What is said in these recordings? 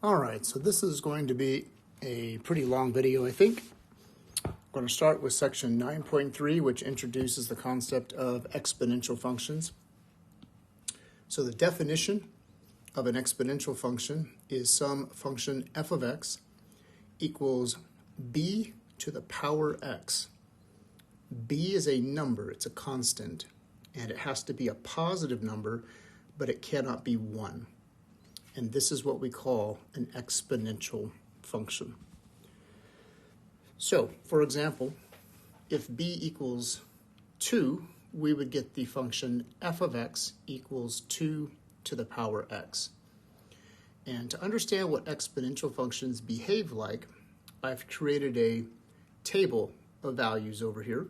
All right, so this is going to be a pretty long video, I think. I'm going to start with section 9.3, which introduces the concept of exponential functions. So the definition of an exponential function is some function f of x equals b to the power x. B is a number, it's a constant, and it has to be a positive number, but it cannot be 1. And this is what we call an exponential function. So, for example, if b equals 2, we would get the function f of x equals 2 to the power x. And to understand what exponential functions behave like, I've created a table of values over here.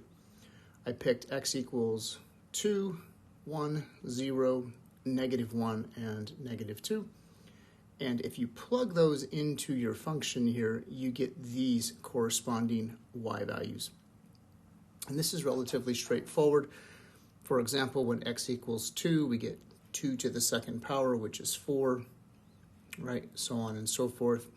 I picked x equals 2, 1, 0, -1, and -2. And if you plug those into your function here, you get these corresponding y values. And this is relatively straightforward. For example, when x equals 2, we get 2 to the second power, which is 4, right? So on and so forth.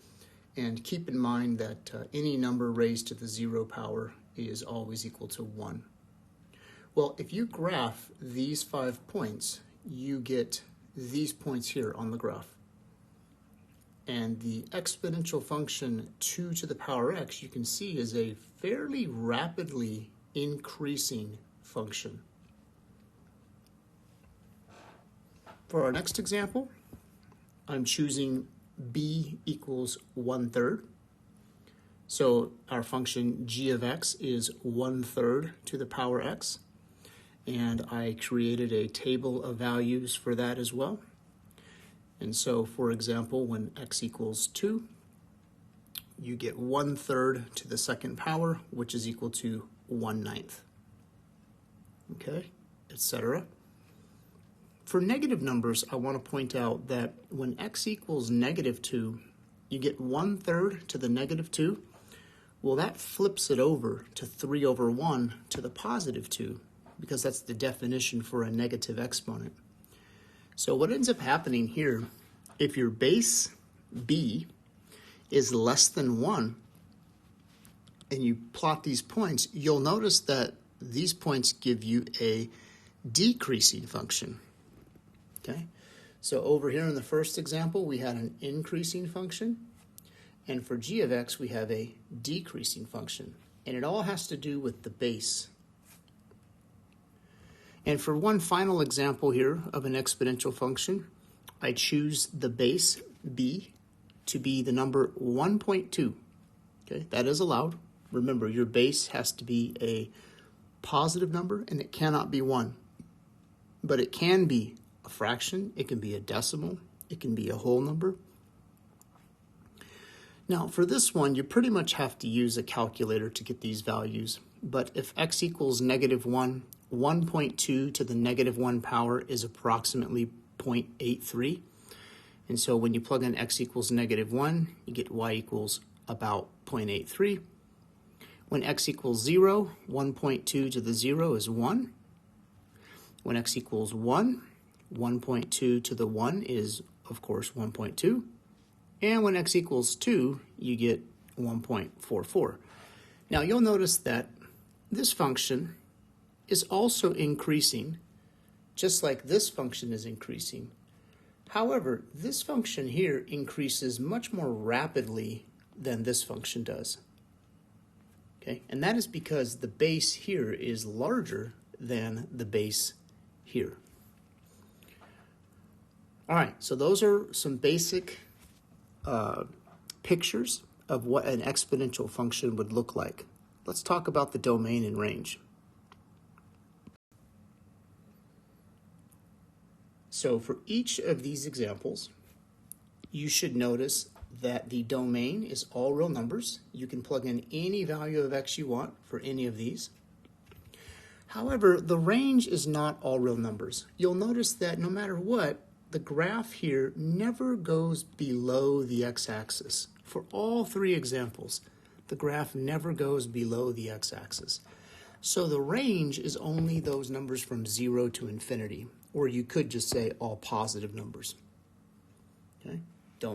And keep in mind that any number raised to the 0 power is always equal to 1. Well, if you graph these 5 points, you get these points here on the graph. And the exponential function 2 to the power x, you can see, is a fairly rapidly increasing function. For our next example, I'm choosing b equals 1/3. So our function g of x is 1/3 to the power x. And I created a table of values for that as well. And so, for example, when x equals 2, you get 1/3 to the second power, which is equal to 1/9. Okay, etc. For negative numbers, I want to point out that when x equals -2, you get 1/3 to the -2. Well, that flips it over to 3/1 to the +2, because that's the definition for a negative exponent. So what ends up happening here, if your base b is less than 1, and you plot these points, you'll notice that these points give you a decreasing function. Okay? So over here in the first example, we had an increasing function, and for g of x, we have a decreasing function. And it all has to do with the base. And for one final example here of an exponential function, I choose the base b to be the number 1.2. Okay, that is allowed. Remember, your base has to be a positive number, and it cannot be 1. But it can be a fraction, it can be a decimal, it can be a whole number. Now, for this one, you pretty much have to use a calculator to get these values. But if x equals -1, 1.2 to the -1 power is approximately 0.83. And so when you plug in x equals -1, you get y equals about 0.83. When x equals 0, 1.2 to the 0 is 1. When x equals 1, 1.2 to the 1 is, of course, 1.2. And when x equals 2, you get 1.44. Now, you'll notice that this function is also increasing, just like this function is increasing. However, this function here increases much more rapidly than this function does. Okay, and that is because the base here is larger than the base here. All right, so those are some basic pictures of what an exponential function would look like. Let's talk about the domain and range. So for each of these examples, you should notice that the domain is all real numbers. You can plug in any value of x you want for any of these. However, the range is not all real numbers. You'll notice that no matter what, the graph here never goes below the x-axis. For all 3 examples, the graph never goes below the x-axis. So the range is only those numbers from 0 to infinity, or you could just say all positive numbers. Okay?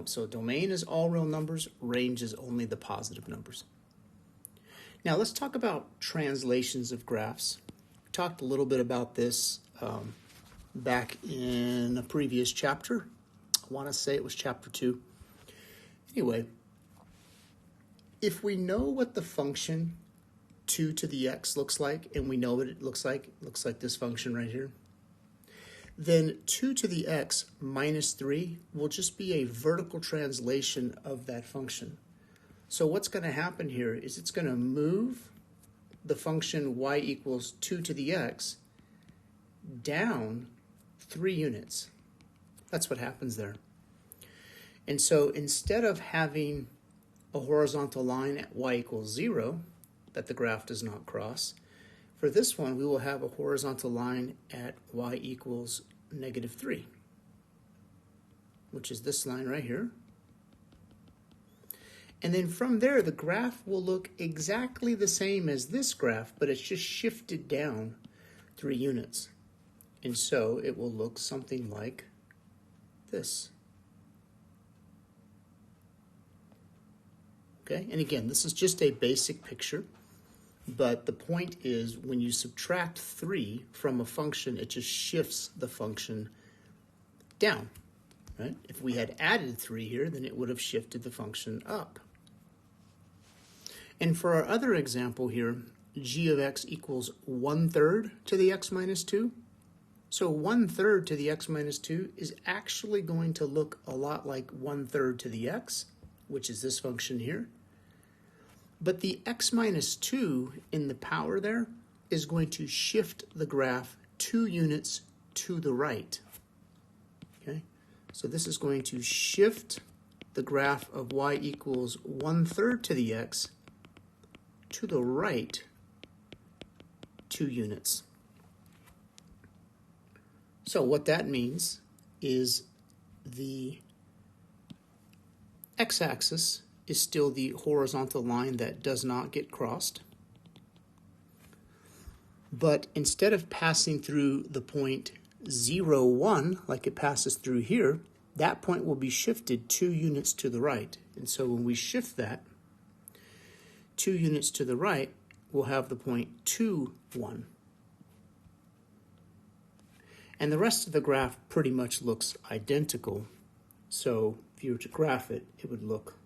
So domain is all real numbers, range is only the positive numbers. Now let's talk about translations of graphs. We talked a little bit about this back in a previous chapter. I want to say it was chapter 2. Anyway, if we know what the function 2 to the x looks like, and we know what it looks like this function right here, then 2 to the x minus 3 will just be a vertical translation of that function. So what's going to happen here is it's going to move the function y equals 2 to the x down 3 units. That's what happens there. And so instead of having a horizontal line at y equals 0 that the graph does not cross, for this one we will have a horizontal line at y equals -3, which is this line right here. And then from there, the graph will look exactly the same as this graph, but it's just shifted down 3 units. And so it will look something like this. Okay, and again, this is just a basic picture, but the point is when you subtract 3 from a function, it just shifts the function down, right? If we had added 3 here, then it would have shifted the function up. And for our other example here, g of x equals 1/3 to the x minus 2. So 1/3 to the x minus 2 is actually going to look a lot like 1/3 to the x, which is this function here. But the x minus 2 in the power there is going to shift the graph 2 units to the right. Okay, so this is going to shift the graph of y equals 1/3 to the x to the right 2 units. So what that means is the x-axis is still the horizontal line that does not get crossed. But instead of passing through the point 0, 1, like it passes through here, that point will be shifted 2 units to the right. And so when we shift that 2 units to the right, we'll have the point 2, 1. And the rest of the graph pretty much looks identical. So if you were to graph it, it would look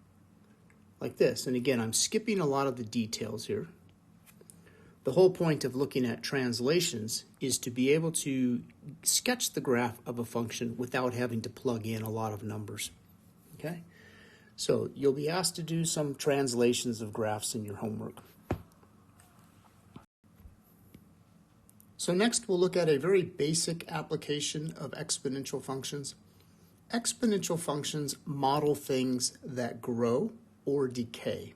like this. And again, I'm skipping a lot of the details here. The whole point of looking at translations is to be able to sketch the graph of a function without having to plug in a lot of numbers. Okay? So you'll be asked to do some translations of graphs in your homework. So next we'll look at a very basic application of exponential functions. Exponential functions model things that grow or decay,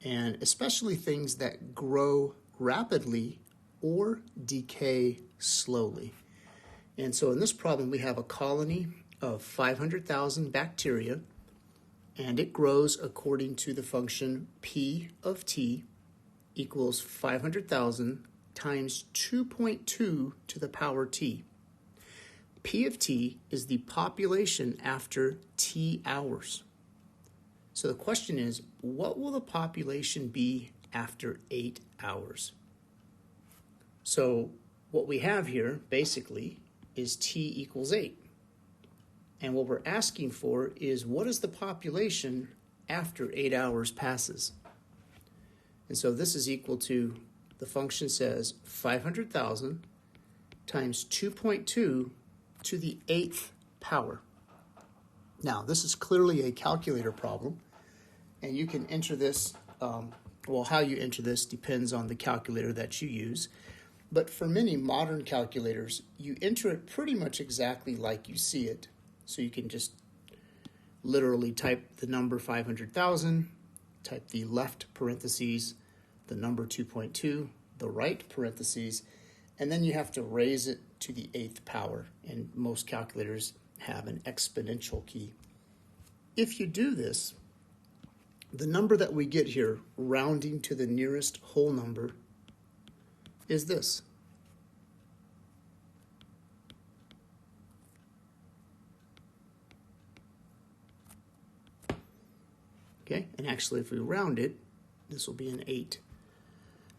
and especially things that grow rapidly or decay slowly. And so in this problem we have a colony of 500,000 bacteria, and it grows according to the function p of t equals 500,000 times 2.2 to the power t. P of t is the population after t hours. So the question is, what will the population be after 8 hours? So what we have here basically is t equals 8. And what we're asking for is, what is the population after 8 hours passes? And so this is equal to, the function says 500,000 times 2.2 to the 8th power. Now, this is clearly a calculator problem, and you can enter this, how you enter this depends on the calculator that you use. But for many modern calculators, you enter it pretty much exactly like you see it. So you can just literally type the number 500,000, type the left parentheses, the number 2.2, the right parentheses, and then you have to raise it to the 8th power. And most calculators have an exponential key. If you do this, the number that we get here, rounding to the nearest whole number, is this. Okay, and actually if we round it, this will be an 8.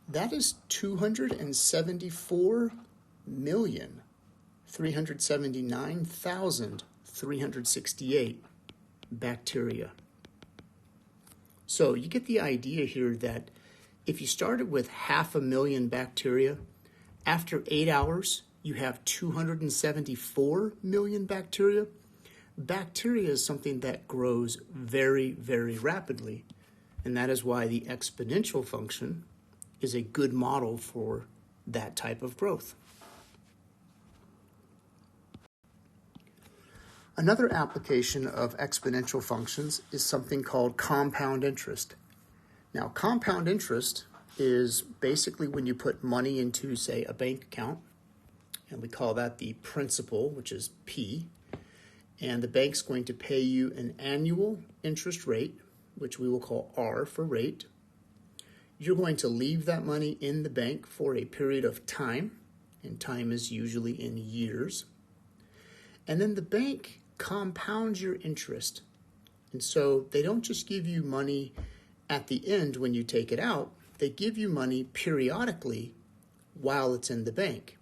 That is 274,379,368 bacteria. So you get the idea here that if you started with 500,000 bacteria, after 8 hours, you have 274 million bacteria. Bacteria is something that grows very, very rapidly, and that is why the exponential function is a good model for that type of growth. Another application of exponential functions is something called compound interest. Now, compound interest is basically when you put money into, say, a bank account, and we call that the principal, which is P, and the bank's going to pay you an annual interest rate, which we will call R for rate. You're going to leave that money in the bank for a period of time, and time is usually in years. And then the bank compounds your interest. And so they don't just give you money at the end when you take it out, they give you money periodically while it's in the bank.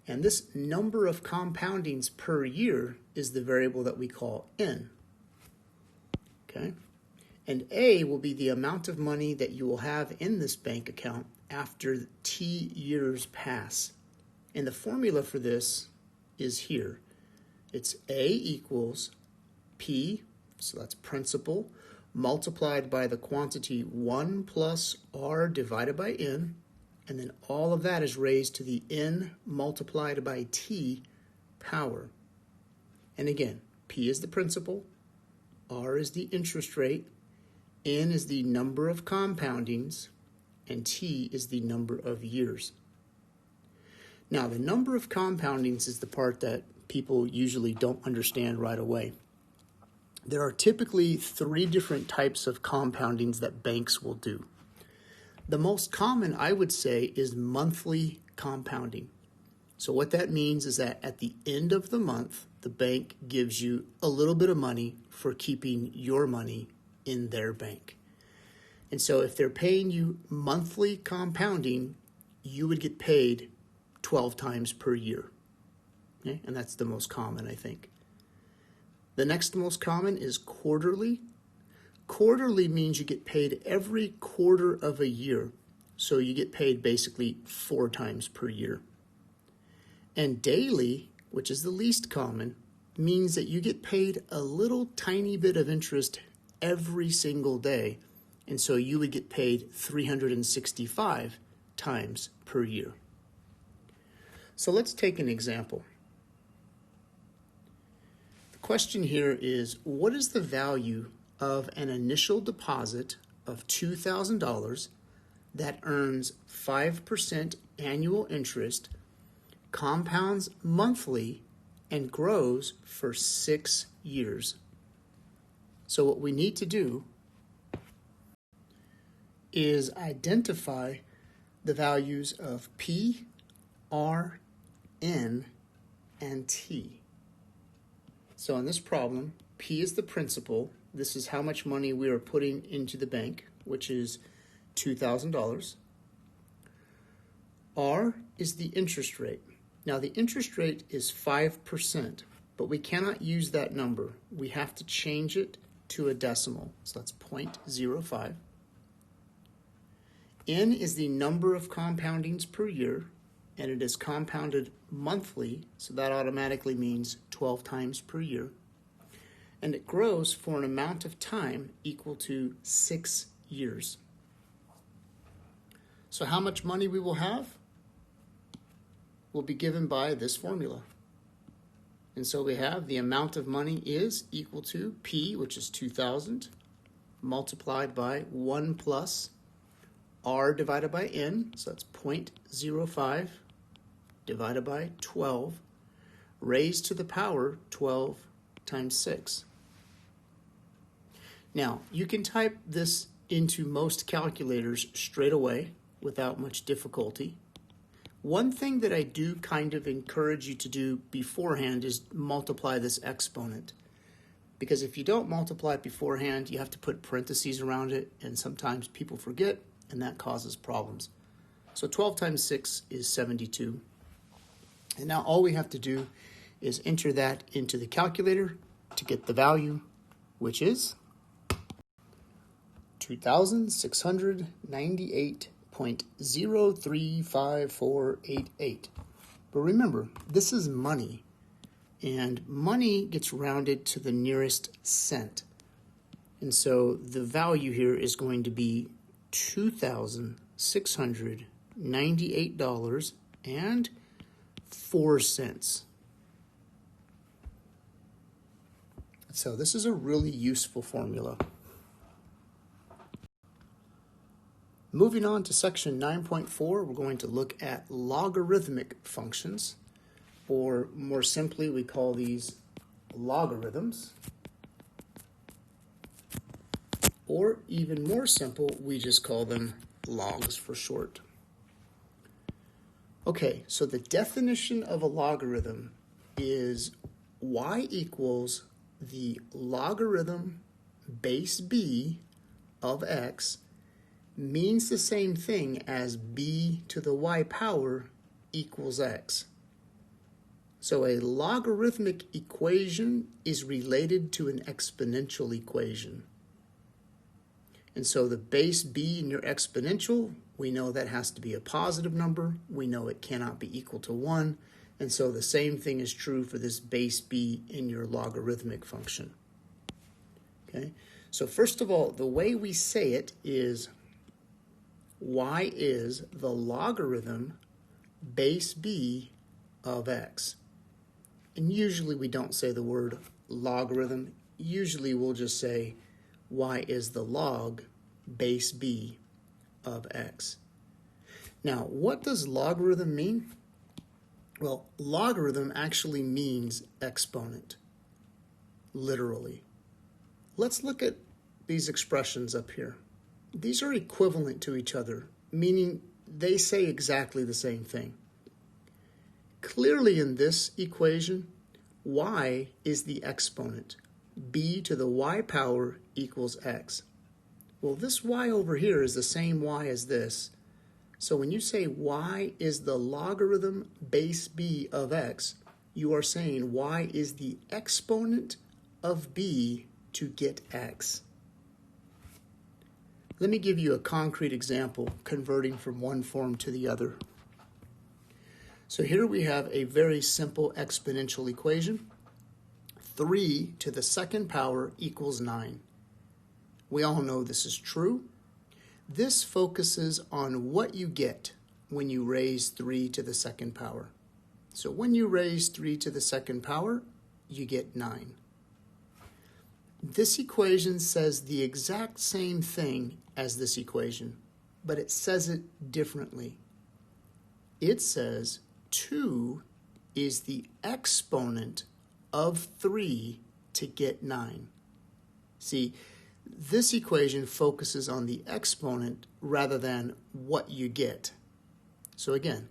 And this number of compoundings per year is the variable that we call N. Okay? And A will be the amount of money that you will have in this bank account after T years pass. And the formula for this is here. It's A equals P, so that's principal, multiplied by the quantity 1 plus R divided by N, and then all of that is raised to the N multiplied by T power. And again, P is the principal, R is the interest rate, N is the number of compoundings, and T is the number of years. Now, the number of compoundings is the part that people usually don't understand right away. There are typically 3 different types of compoundings that banks will do. The most common, I would say, is monthly compounding. So what that means is that at the end of the month, the bank gives you a little bit of money for keeping your money in their bank. And so if they're paying you monthly compounding, you would get paid 12 times per year. Okay? And that's the most common, I think. The next most common is quarterly. Quarterly means you get paid every quarter of a year. So you get paid basically 4 times per year. And daily, which is the least common, means that you get paid a little tiny bit of interest every single day. And so you would get paid 365 times per year. So let's take an example. The question here is, what is the value of an initial deposit of $2,000 that earns 5% annual interest, compounds monthly, and grows for 6 years? So what we need to do is identify the values of P, R, N, and T. So in this problem, P is the principal. This is how much money we are putting into the bank, which is $2,000. R is the interest rate. Now the interest rate is 5%, but we cannot use that number. We have to change it to a decimal, so that's 0.05. N is the number of compoundings per year, and it is compounded monthly, so that automatically means 12 times per year. And it grows for an amount of time equal to 6 years. So how much money we will have will be given by this formula. And so we have the amount of money is equal to P, which is 2,000, multiplied by 1 plus R divided by N, so that's 0.05 divided by 12, raised to the power 12 times 6. Now, you can type this into most calculators straight away without much difficulty. One thing that I do kind of encourage you to do beforehand is multiply this exponent, because if you don't multiply it beforehand, you have to put parentheses around it, and sometimes people forget, and that causes problems. So 12 times 6 is 72. And now all we have to do is enter that into the calculator to get the value, which is 2,698.035488. But remember, this is money, and money gets rounded to the nearest cent. And so the value here is going to be $2,698.04. So this is a really useful formula. Moving on to section 9.4, we're going to look at logarithmic functions, or more simply, we call these logarithms. Or even more simple, we just call them logs for short. Okay, so the definition of a logarithm is y equals the logarithm base b of x means the same thing as b to the y power equals x. So a logarithmic equation is related to an exponential equation. And so the base b in your exponential, we know that has to be a positive number. We know it cannot be equal to 1. And so the same thing is true for this base b in your logarithmic function. Okay? So first of all, the way we say it is y is the logarithm base b of x. And usually we don't say the word logarithm. Usually we'll just say y is the log base b of x. Now, what does logarithm mean? Well, logarithm actually means exponent, literally. Let's look at these expressions up here. These are equivalent to each other, meaning they say exactly the same thing. Clearly in this equation, y is the exponent. B to the y power equals x. Well, this y over here is the same y as this. So when you say y is the logarithm base b of x, you are saying y is the exponent of b to get x. Let me give you a concrete example converting from one form to the other. So here we have a very simple exponential equation. 3 to the second power equals 9. We all know this is true. This focuses on what you get when you raise 3 to the second power. So when you raise 3 to the second power, you get 9. This equation says the exact same thing as this equation, but it says it differently. It says 2 is the exponent of 3 to get 9. See, this equation focuses on the exponent rather than what you get. So again,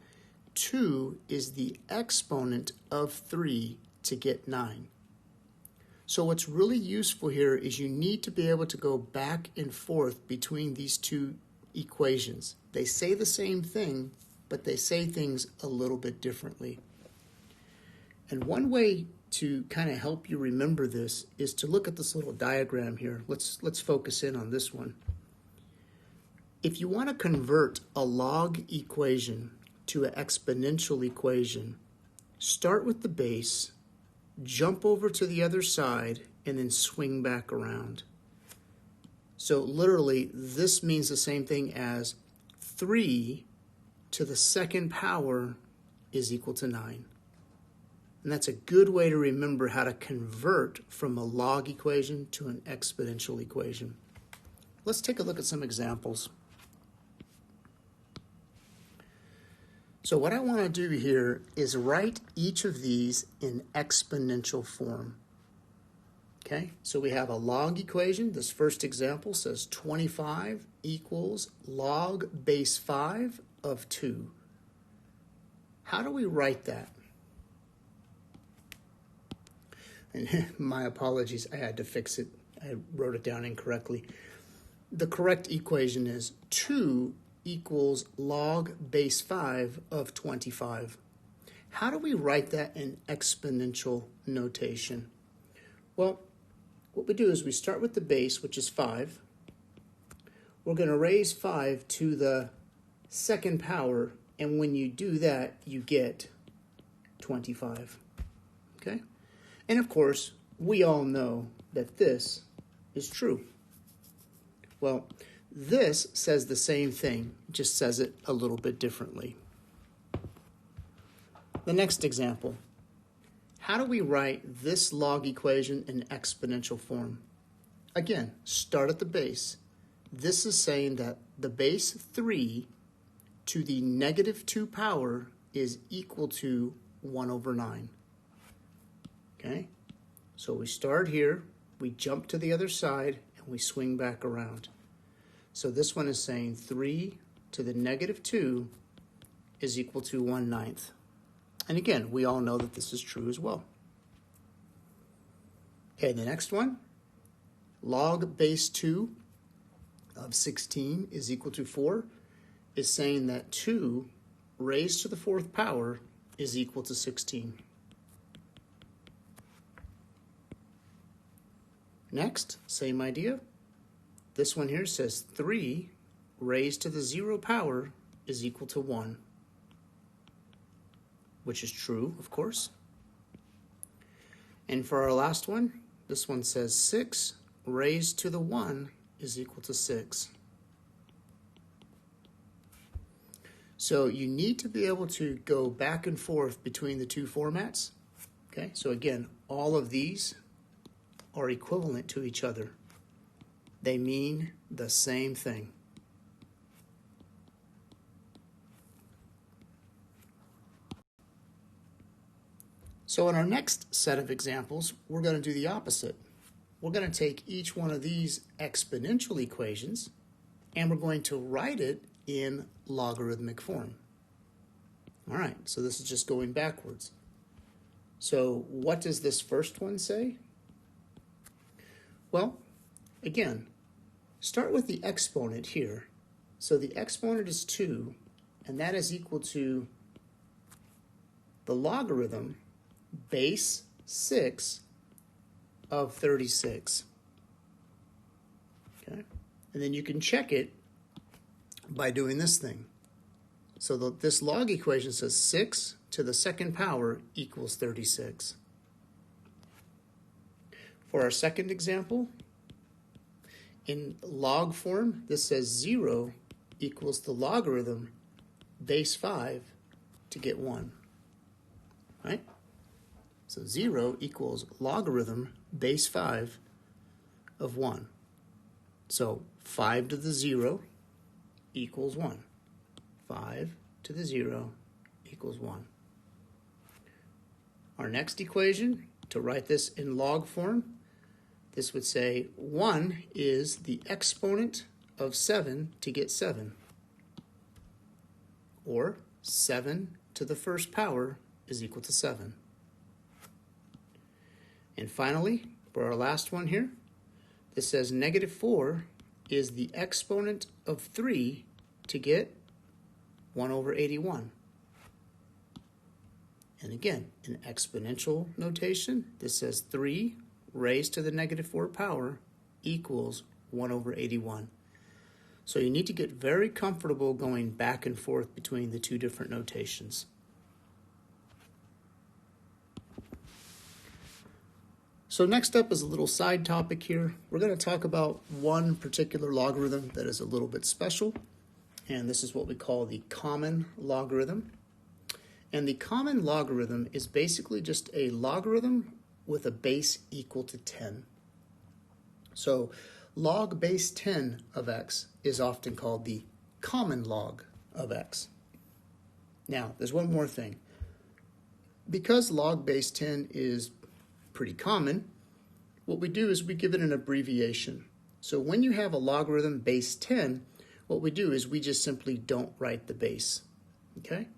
2 is the exponent of 3 to get 9. So what's really useful here is you need to be able to go back and forth between these two equations. They say the same thing, but they say things a little bit differently. And one way to kind of help you remember this is to look at this little diagram here. Let's focus in on this one. If you want to convert a log equation to an exponential equation, start with the base, jump over to the other side, and then swing back around. So literally, this means the same thing as 3 to the second power is equal to 9. And that's a good way to remember how to convert from a log equation to an exponential equation. Let's take a look at some examples. So what I want to do here is write each of these in exponential form. Okay, so we have a log equation. This first example says 25 equals log base 5 of 2. How do we write that? And my apologies, I had to fix it. I wrote it down incorrectly. The correct equation is 2 equals log base 5 of 25. How do we write that in exponential notation? Well, what we do is we start with the base, which is 5. We're going to raise 5 to the second power, and when you do that, you get 25. Okay? And of course, we all know that this is true. Well, this says the same thing, just says it a little bit differently. The next example. How do we write this log equation in exponential form? Again, start at the base. This is saying that the base 3 to the negative 2 power is equal to 1 over 9. Okay? So we start here, we jump to the other side, and we swing back around. So this one is saying 3 to the negative 2 is equal to 1/9. And again, we all know that this is true as well. Okay, the next one, log base 2 of 16 is equal to 4, is saying that 2 raised to the 4th power is equal to 16. Next, same idea. This one here says 3 raised to the 0 power is equal to 1, which is true, of course. And for our last one, this one says 6 raised to the 1 is equal to 6. So you need to be able to go back and forth between the two formats. Okay, so again, all of these are equivalent to each other. They mean the same thing. So in our next set of examples, we're going to do the opposite. We're going to take each one of these exponential equations and we're going to write it in logarithmic form. All right, so this is just going backwards. So what does this first one say? Well, again, start with the exponent here. So the exponent is 2, and that is equal to the logarithm base 6 of 36. Okay, and then you can check it by doing this thing. So this log equation says 6 to the 2nd power equals 36. For our second example, in log form, this says 0 equals the logarithm base 5 to get 1. Right? So 0 equals logarithm base 5 of 1. So 5 to the 0 equals 1. 5 to the 0 equals 1. Our next equation, to write this in log form, this would say 1 is the exponent of 7 to get 7. Or 7 to the 1st power is equal to 7. And finally, for our last one here, this says negative 4 is the exponent of 3 to get 1 over 81. And again, in exponential notation, this says 3 raised to the negative 4 power equals 1 over 81. So you need to get very comfortable going back and forth between the two different notations. So next up is a little side topic here. We're going to talk about one particular logarithm that is a little bit special, and this is what we call the common logarithm. And the common logarithm is basically just a logarithm with a base equal to 10. So log base 10 of x is often called the common log of x. Now, there's one more thing. Because log base 10 is pretty common, what we do is we give it an abbreviation. So when you have a logarithm base 10, what we do is we just simply don't write the base. Okay?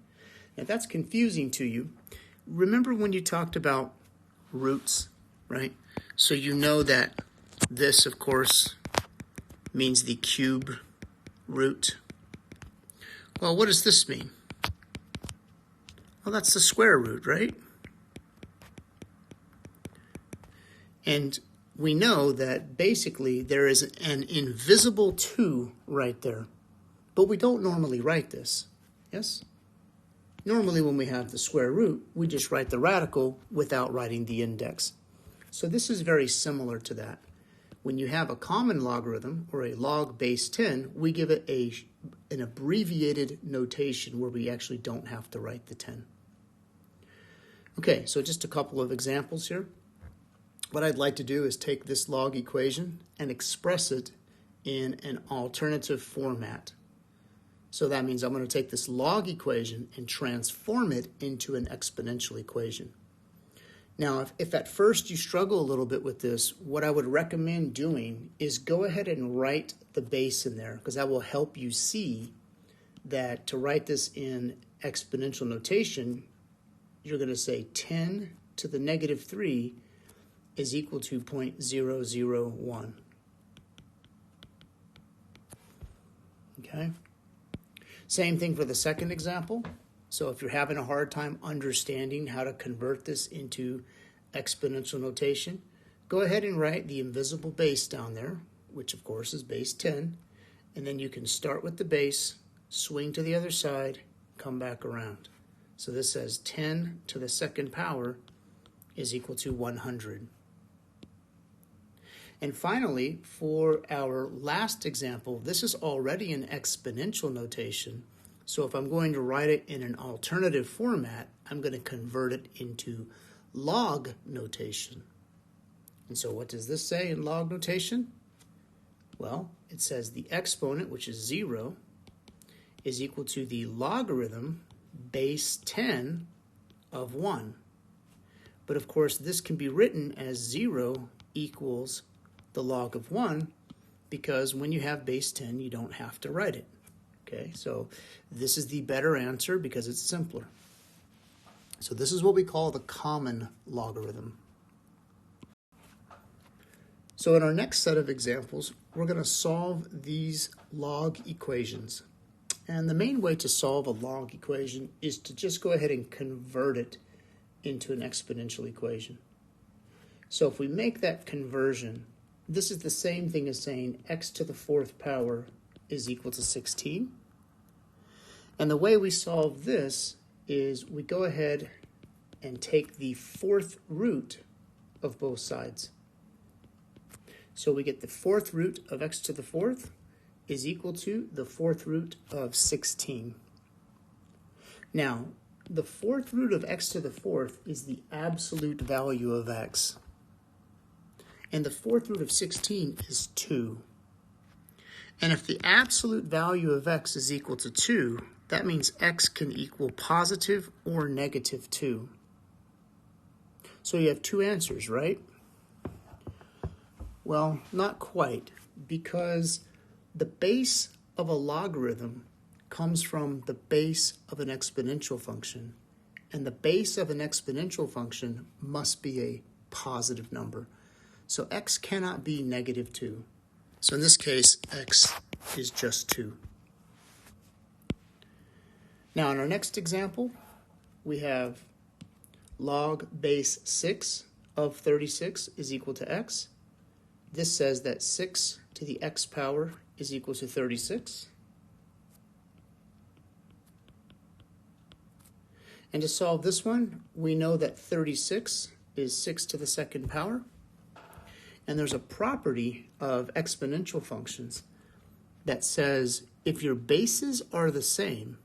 If that's confusing to you, remember when you talked about roots right? So you know that this, of course, means the cube root. Well, what does this mean? Well, that's the square root, right? And we know that basically there is an invisible 2 right there. But we don't normally write this, yes? Normally when we have the square root, we just write the radical without writing the index. So this is very similar to that. When you have a common logarithm or a log base 10, we give it an abbreviated notation where we actually don't have to write the 10. Okay, so just a couple of examples here. What I'd like to do is take this log equation and express it in an alternative format. So that means I'm going to take this log equation and transform it into an exponential equation. Now, if at first you struggle a little bit with this, what I would recommend doing is go ahead and write the base in there, because that will help you see that to write this in exponential notation, you're going to say 10 to the negative 3 is equal to 0.001. Okay? Same thing for the second example. So if you're having a hard time understanding how to convert this into exponential notation, go ahead and write the invisible base down there, which of course is base 10, and then you can start with the base, swing to the other side, come back around. So this says 10 to the second power is equal to 100. And finally, for our last example, this is already an exponential notation. So if I'm going to write it in an alternative format, I'm going to convert it into log notation. And so what does this say in log notation? Well, it says the exponent, which is 0, is equal to the logarithm base 10 of 1. But of course, this can be written as 0 equals the log of 1, because when you have base 10, you don't have to write it. Okay, so this is the better answer because it's simpler. So this is what we call the common logarithm. So in our next set of examples, we're going to solve these log equations. And the main way to solve a log equation is to just go ahead and convert it into an exponential equation. So if we make that conversion, this is the same thing as saying x to the 4th power is equal to 16. And the way we solve this is we go ahead and take the 4th root of both sides. So we get the 4th root of x to the 4th is equal to the 4th root of 16. Now, the 4th root of x to the 4th is the absolute value of x. And the 4th root of 16 is 2. And if the absolute value of x is equal to 2, that means x can equal positive or negative 2. So you have two answers, right? Well, not quite, because the base of a logarithm comes from the base of an exponential function. And the base of an exponential function must be a positive number. So x cannot be negative 2. So in this case, x is just 2. Now in our next example, we have log base 6 of 36 is equal to x. This says that 6 to the x power is equal to 36. And to solve this one, we know that 36 is 6 to the 2nd power. And there's a property of exponential functions that says if your bases are the same,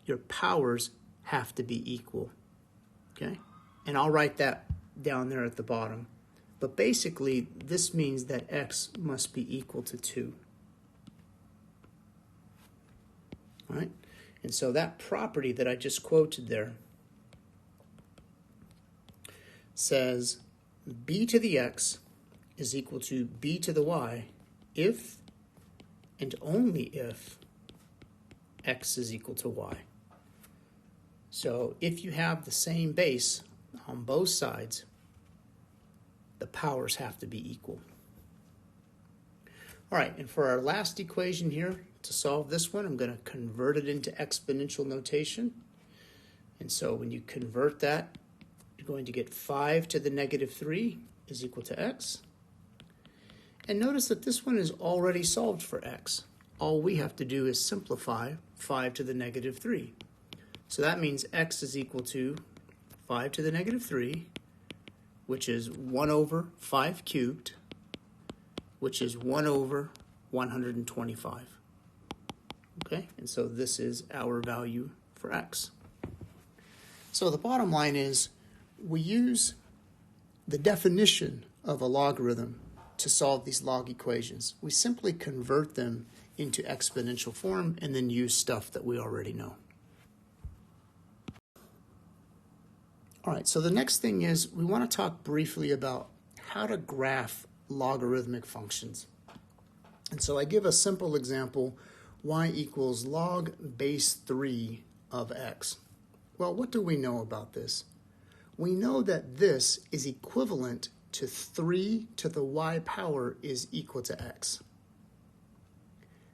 your powers have to be equal. Okay? And I'll write that down there at the bottom. But basically, this means that x must be equal to 2. All right? And so that property that I just quoted there says b to the x is equal to b to the y if and only if x is equal to y. So if you have the same base on both sides, the powers have to be equal. All right, and for our last equation here, to solve this one, I'm going to convert it into exponential notation. And so when you convert that, you're going to get 5 to the negative 3 is equal to x. And notice that this one is already solved for x. All we have to do is simplify 5 to the negative 3. So that means x is equal to 5 to the negative 3, which is 1 over 5 cubed, which is 1 over 125. Okay, and so this is our value for x. So the bottom line is we use the definition of a logarithm to solve these log equations. We simply convert them into exponential form and then use stuff that we already know. All right, so the next thing is we want to talk briefly about how to graph logarithmic functions. And so I give a simple example, y equals log base 3 of x. Well, what do we know about this? We know that this is equivalent to 3 to the y power is equal to x.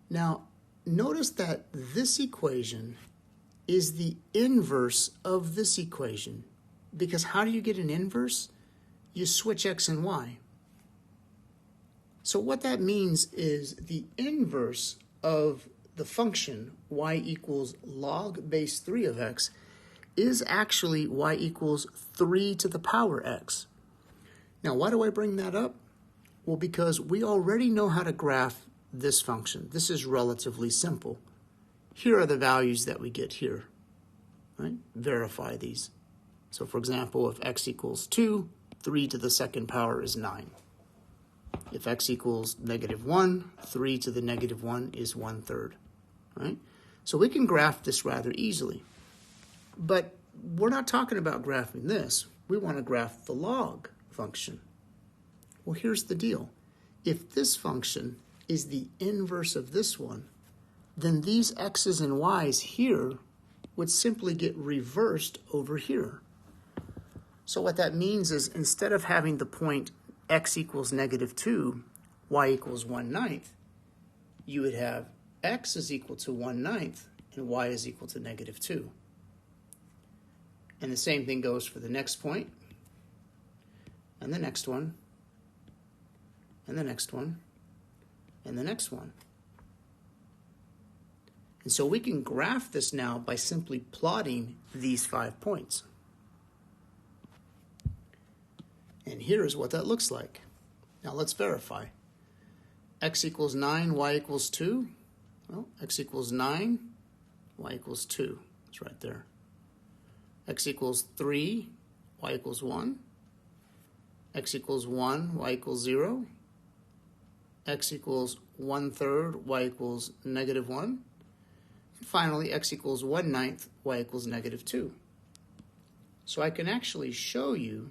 Now, notice that this equation is the inverse of this equation. Because how do you get an inverse? You switch x and y. So what that means is the inverse of the function y equals log base 3 of x is actually y equals 3 to the power x. Now, why do I bring that up? Well, because we already know how to graph this function. This is relatively simple. Here are the values that we get here, right? Verify these. So for example, if x equals 2, 3 to the second power is 9. If x equals negative 1, 3 to the negative 1 is 1/3, right? So we can graph this rather easily. But we're not talking about graphing this. We want to graph the log function. Well, here's the deal. If this function is the inverse of this one, then these x's and y's here would simply get reversed over here. So what that means is instead of having the point x equals negative 2, y equals 1/9, you would have x is equal to 1/9 and y is equal to negative 2. And the same thing goes for the next point, and the next one, and the next one, and the next one. And so we can graph this now by simply plotting these 5 points. And here is what that looks like. Now let's verify. X equals 9, y equals 2. Well, x equals 9, y equals 2. It's right there. X equals 3, y equals 1. X equals 1, y equals 0. X equals 1/3, y equals negative 1. And finally, x equals 1/9, y equals negative 2. So I can actually show you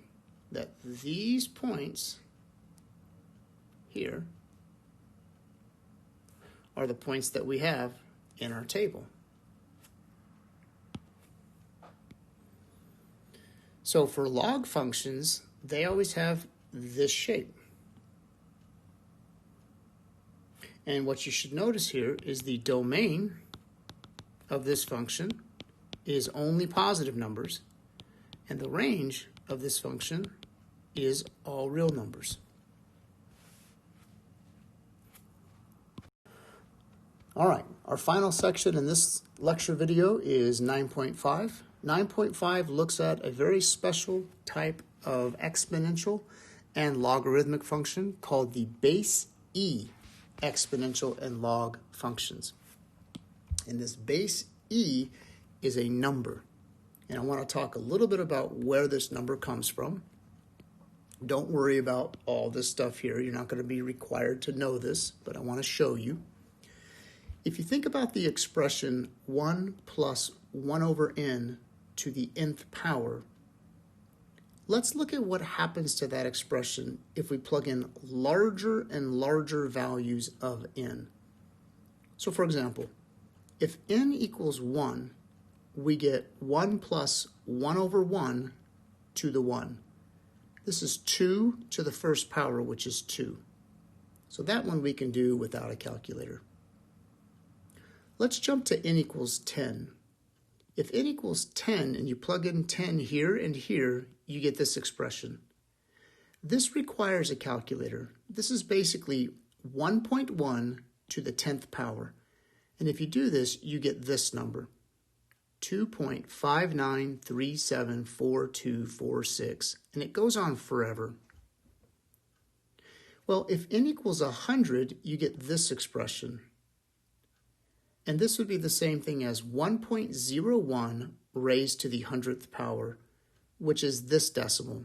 that these points here are the points that we have in our table. So for log functions, they always have this shape. And what you should notice here is the domain of this function is only positive numbers, and the range of this function is all real numbers. All right, our final section in this lecture video is 9.5. 9.5 looks at a very special type of exponential and logarithmic function called the base E exponential and log functions. And this base E is a number. And I want to talk a little bit about where this number comes from. Don't worry about all this stuff here. You're not going to be required to know this, but I want to show you. If you think about the expression 1 plus 1 over n to the nth power, let's look at what happens to that expression if we plug in larger and larger values of n. So for example, if n equals 1, we get 1 plus 1 over 1 to the 1. This is 2 to the first power, which is 2. So that one we can do without a calculator. Let's jump to n equals 10. If n equals 10 and you plug in 10 here and here, you get this expression. This requires a calculator. This is basically 1.1 to the 10th power. And if you do this, you get this number, 2.59374246, and it goes on forever. Well, if n equals 100, you get this expression. And this would be the same thing as 1.01 raised to the 100th power, which is this decimal,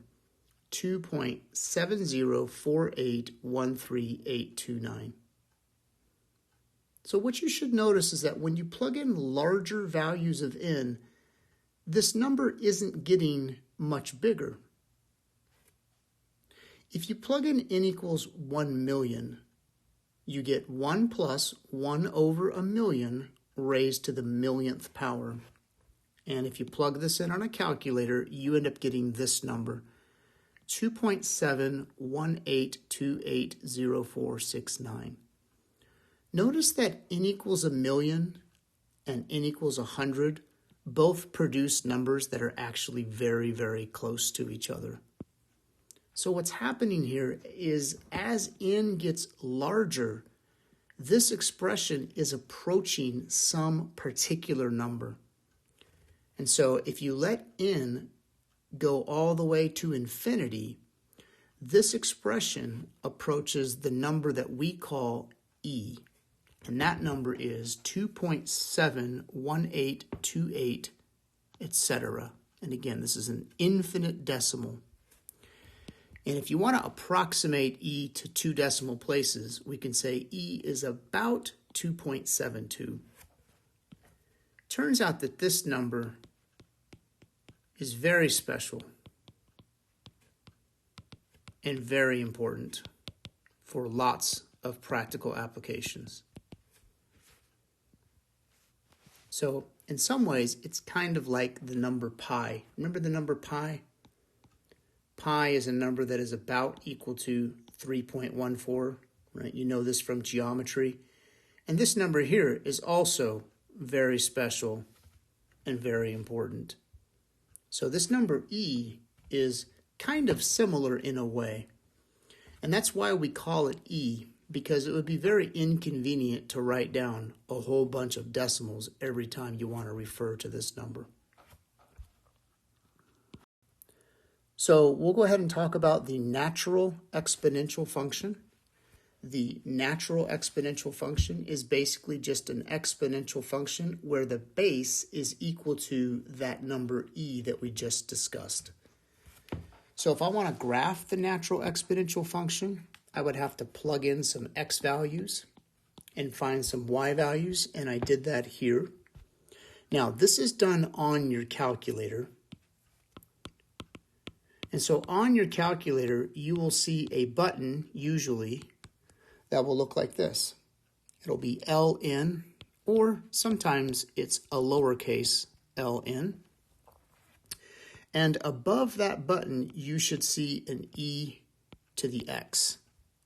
2.704813829. So what you should notice is that when you plug in larger values of n, this number isn't getting much bigger. If you plug in n equals 1 million, you get 1 plus 1 over a million raised to the millionth power. And if you plug this in on a calculator, you end up getting this number, 2.718280469. Notice that n equals a million and n equals 100 both produce numbers that are actually very, very close to each other. So what's happening here is as n gets larger, this expression is approaching some particular number. And so if you let n go all the way to infinity, this expression approaches the number that we call e. And that number is 2.71828, etc. And again, this is an infinite decimal. And if you want to approximate e to 2 decimal places, we can say e is about 2.72. Turns out that this number is very special and very important for lots of practical applications. So in some ways, it's kind of like the number pi. Remember the number pi? Pi is a number that is about equal to 3.14, right? You know this from geometry. And this number here is also very special and very important. So this number e is kind of similar in a way. And that's why we call it e, because it would be very inconvenient to write down a whole bunch of decimals every time you want to refer to this number. So we'll go ahead and talk about the natural exponential function. The natural exponential function is basically just an exponential function where the base is equal to that number e that we just discussed. So if I want to graph the natural exponential function, I would have to plug in some x values and find some y values, and I did that here. Now, this is done on your calculator. And so on your calculator, you will see a button, usually, that will look like this. It'll be ln, or sometimes it's a lowercase ln. And above that button, you should see an e to the x,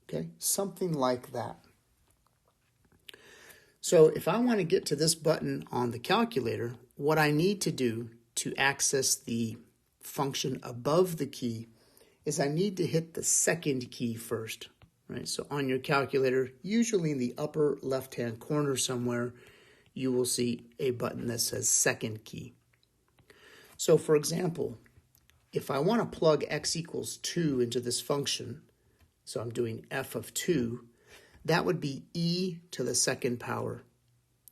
okay? Something like that. So if I want to get to this button on the calculator, what I need to do to access the function above the key is I need to hit the second key first, right? So on your calculator, usually in the upper left-hand corner somewhere, you will see a button that says second key. So for example, if I want to plug x equals 2 into this function, so I'm doing f of 2, that would be e to the second power.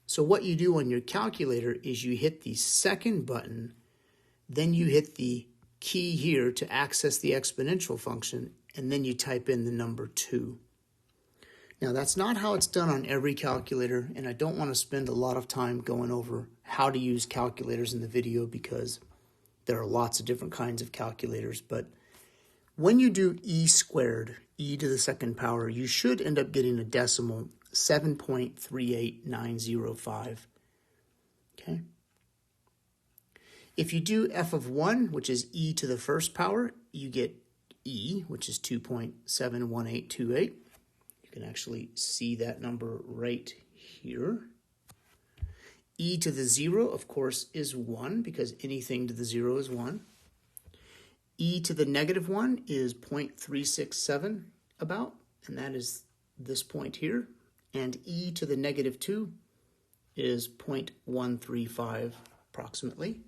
So what you do on your calculator is you hit the second button, then you hit the key here to access the exponential function, and then you type in the number 2. Now that's not how it's done on every calculator, and I don't want to spend a lot of time going over how to use calculators in the video because there are lots of different kinds of calculators. But when you do e squared, e to the second power, you should end up getting a decimal 7.38905. Okay. If you do f of 1, which is e to the first power, you get e, which is 2.71828. You can actually see that number right here. E to the 0, of course, is 1 because anything to the 0 is 1. E to the negative 1 is 0.367 about, and that is this point here. And e to the negative 2 is 0.135 approximately.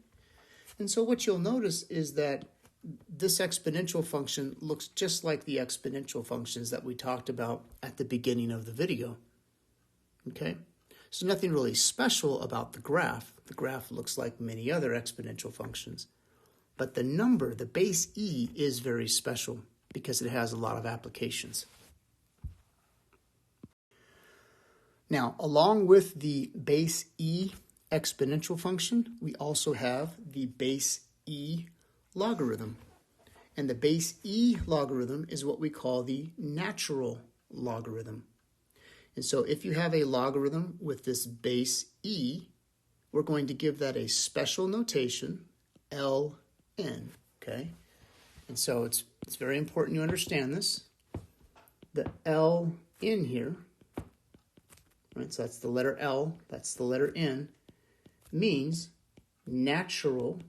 And so what you'll notice is that this exponential function looks just like the exponential functions that we talked about at the beginning of the video. Okay? So nothing really special about the graph. The graph looks like many other exponential functions. But the number, the base e, is very special because it has a lot of applications. Now, along with the base e exponential function, we also have the base e logarithm. And the base e logarithm is what we call the natural logarithm. And so if you have a logarithm with this base e, we're going to give that a special notation, Ln, okay? And so it's very important you understand this. The L in here, right, so that's the letter L, that's the letter N, means natural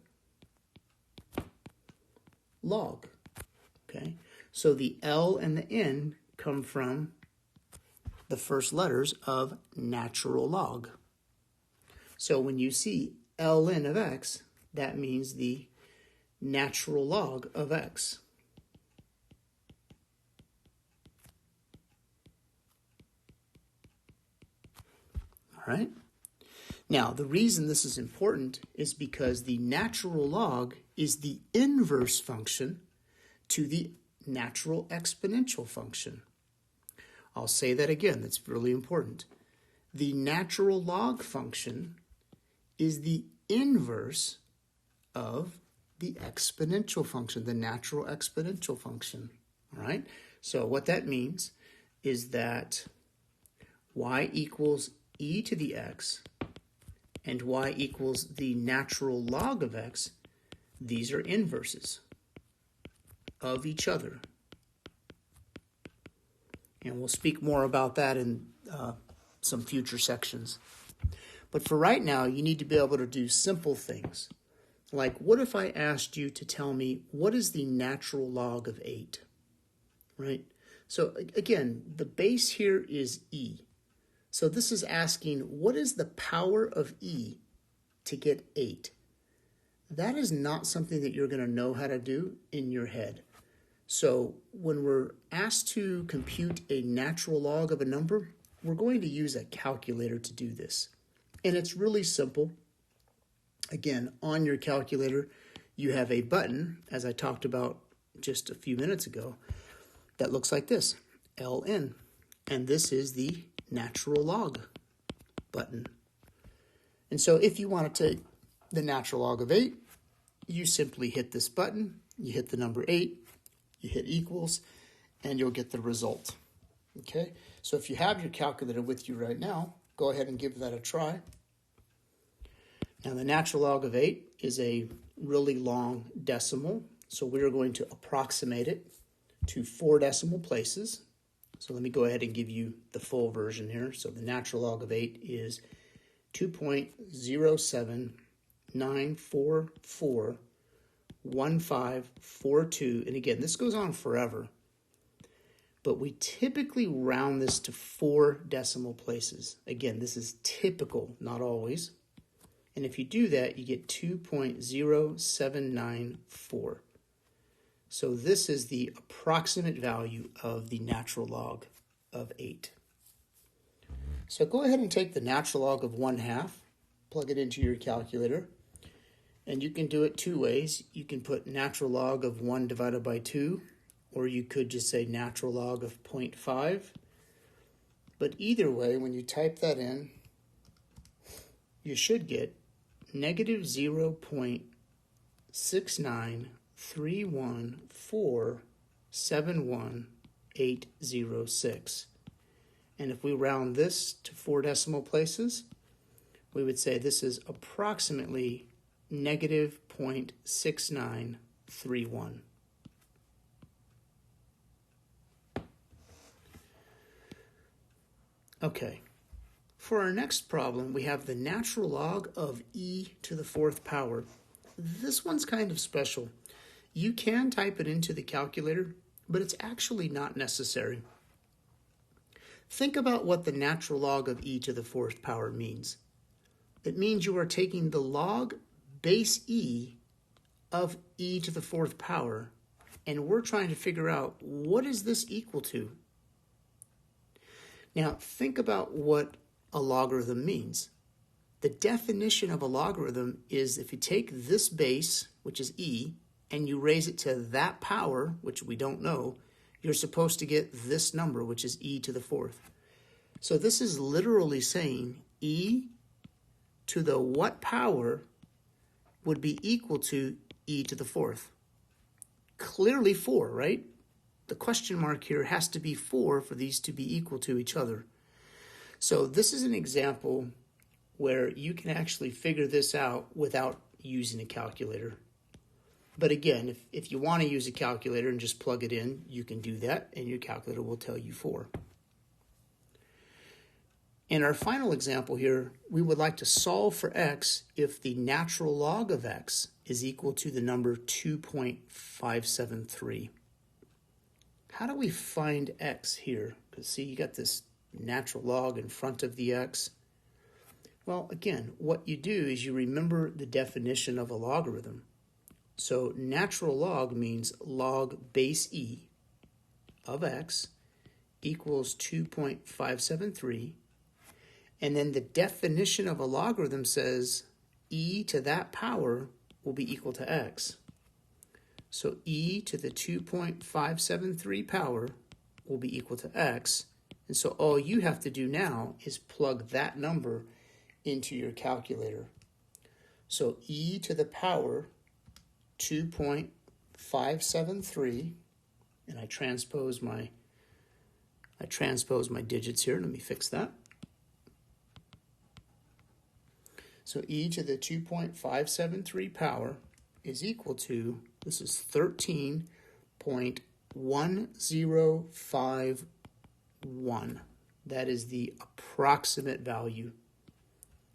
log, okay? So the L and the N come from the first letters of natural log. So when you see Ln of x, that means the natural log of x. All right? Now, the reason this is important is because the natural log is the inverse function to the natural exponential function. I'll say that again, that's really important. The natural log function is the inverse of the exponential function, the natural exponential function, all right? So what that means is that y equals e to the x and y equals the natural log of x, these are inverses of each other. And we'll speak more about that in some future sections. But for right now, you need to be able to do simple things. Like, what if I asked you to tell me what is the natural log of 8? Right? So again, the base here is e. So this is asking, what is the power of e to get 8? That is not something that you're going to know how to do in your head. So when we're asked to compute a natural log of a number, we're going to use a calculator to do this. And it's really simple. Again, on your calculator, you have a button, as I talked about just a few minutes ago, that looks like this, Ln. And this is the natural log button. And so if you want to take the natural log of 8, you simply hit this button, you hit the number 8, you hit equals, and you'll get the result. Okay, so if you have your calculator with you right now, go ahead and give that a try. Now the natural log of 8 is a really long decimal, so we're going to approximate it to 4 decimal places. So let me go ahead and give you the full version here. So the natural log of 8 is 2.079441542, and again, this goes on forever. But we typically round this to 4 decimal places. Again, this is typical, not always. And if you do that, you get 2.0794. So this is the approximate value of the natural log of 8. So go ahead and take the natural log of 1/2, plug it into your calculator, and you can do it 2 ways. You can put natural log of 1 divided by 2, or you could just say natural log of 0.5. But either way, when you type that in, you should get negative 0.6931471,806. And if we round this to 4 decimal places, we would say this is approximately negative 0.6931. Okay, for our next problem, we have the natural log of e to the fourth power. This one's kind of special. You can type it into the calculator, but it's actually not necessary. Think about what the natural log of e to the fourth power means. It means you are taking the log base e of e to the fourth power, and we're trying to figure out what is this equal to. Now, think about what a logarithm means. The definition of a logarithm is if you take this base, which is e, and you raise it to that power, which we don't know, you're supposed to get this number, which is e to the fourth. So this is literally saying e to the what power would be equal to e to the fourth? Clearly 4, right? The question mark here has to be 4 for these to be equal to each other. So this is an example where you can actually figure this out without using a calculator. But again, if you want to use a calculator and just plug it in, you can do that, and your calculator will tell you 4. In our final example here, we would like to solve for x if the natural log of x is equal to the number 2.573. How do we find x here? Because see, you got this natural log in front of the x. Well, again, what you do is you remember the definition of a logarithm. So natural log means log base e of x equals 2.573. And then the definition of a logarithm says e to that power will be equal to x. So e to the 2.573 power will be equal to x. And so all you have to do now is plug that number into your calculator. So e to the power 2.573, and I transpose my digits here. Let me fix that. So e to the 2.573 power is equal to, this is 13.1051. That is the approximate value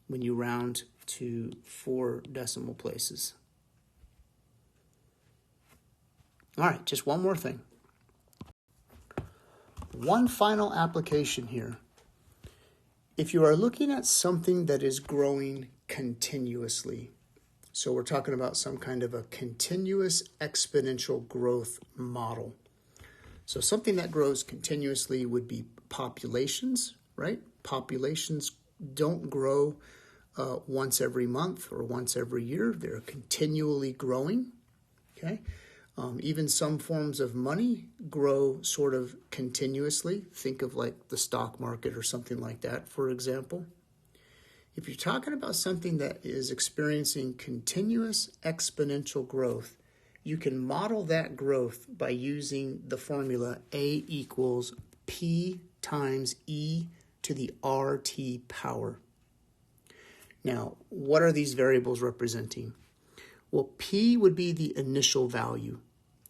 when you round to 4 decimal places. All right, just one more thing. One final application here. If you are looking at something that is growing continuously, so we're talking about some kind of a continuous exponential growth model. So something that grows continuously would be populations, right? Populations don't grow once every month or once every year. They're continually growing, okay? Even some forms of money grow sort of continuously. Think of like the stock market or something like that, for example. If you're talking about something that is experiencing continuous exponential growth, you can model that growth by using the formula A equals P times E to the RT power. Now, what are these variables representing? Well, P would be the initial value.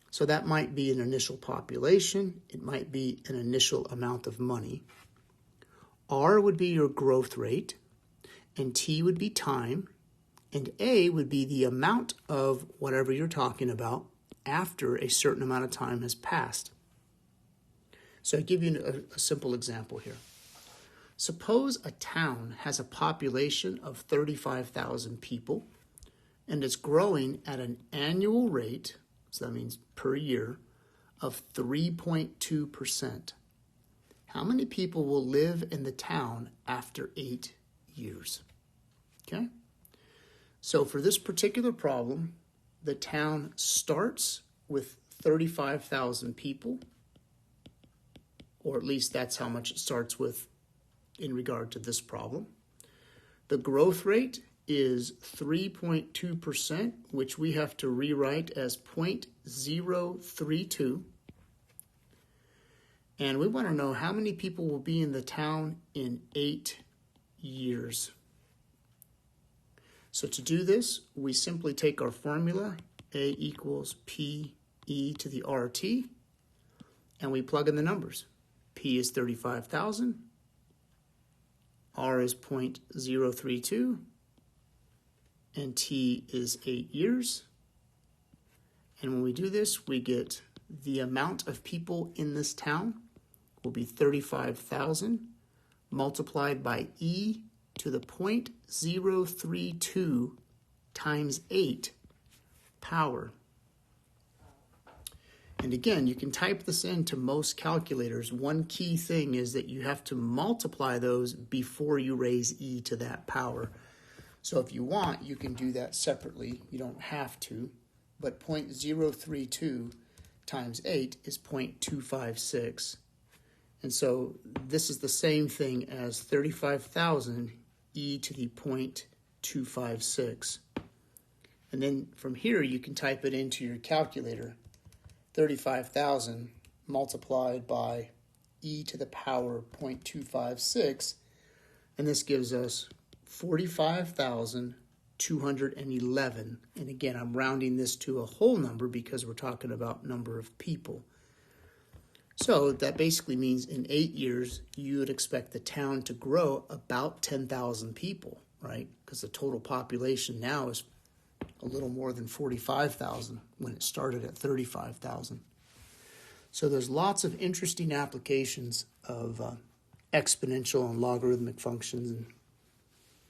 So that might be an initial population. It might be an initial amount of money. R would be your growth rate, and T would be time, and A would be the amount of whatever you're talking about after a certain amount of time has passed. So I'll give you a simple example here. Suppose a town has a population of 35,000 people, and it's growing at an annual rate, so that means per year, of 3.2%. How many people will live in the town after 8 years? Okay? So for this particular problem, the town starts with 35,000 people, or at least that's how much it starts with in regard to this problem. The growth rate is 3.2%, which we have to rewrite as 0.032. And we want to know how many people will be in the town in 8 years. So to do this, we simply take our formula, A equals P E to the RT, and we plug in the numbers. P is 35,000, R is 0.032, and T is 8 years. And when we do this, we get the amount of people in this town will be 35,000 multiplied by e to the 0.032 times 8 power. And again, you can type this into most calculators. One key thing is that you have to multiply those before you raise e to that power. So if you want, you can do that separately. You don't have to. But 0.032 times 8 is 0.256. And so this is the same thing as 35,000 e to the 0.256. And then from here, you can type it into your calculator. 35,000 multiplied by e to the power 0.256, and this gives us 45,211. And again, I'm rounding this to a whole number because we're talking about number of people. So that basically means in 8 years, you would expect the town to grow about 10,000 people, right? Because the total population now is a little more than 45,000 when it started at 35,000. So there's lots of interesting applications of exponential and logarithmic functions. And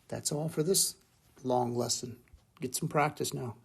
that's all for this long lesson. Get some practice now.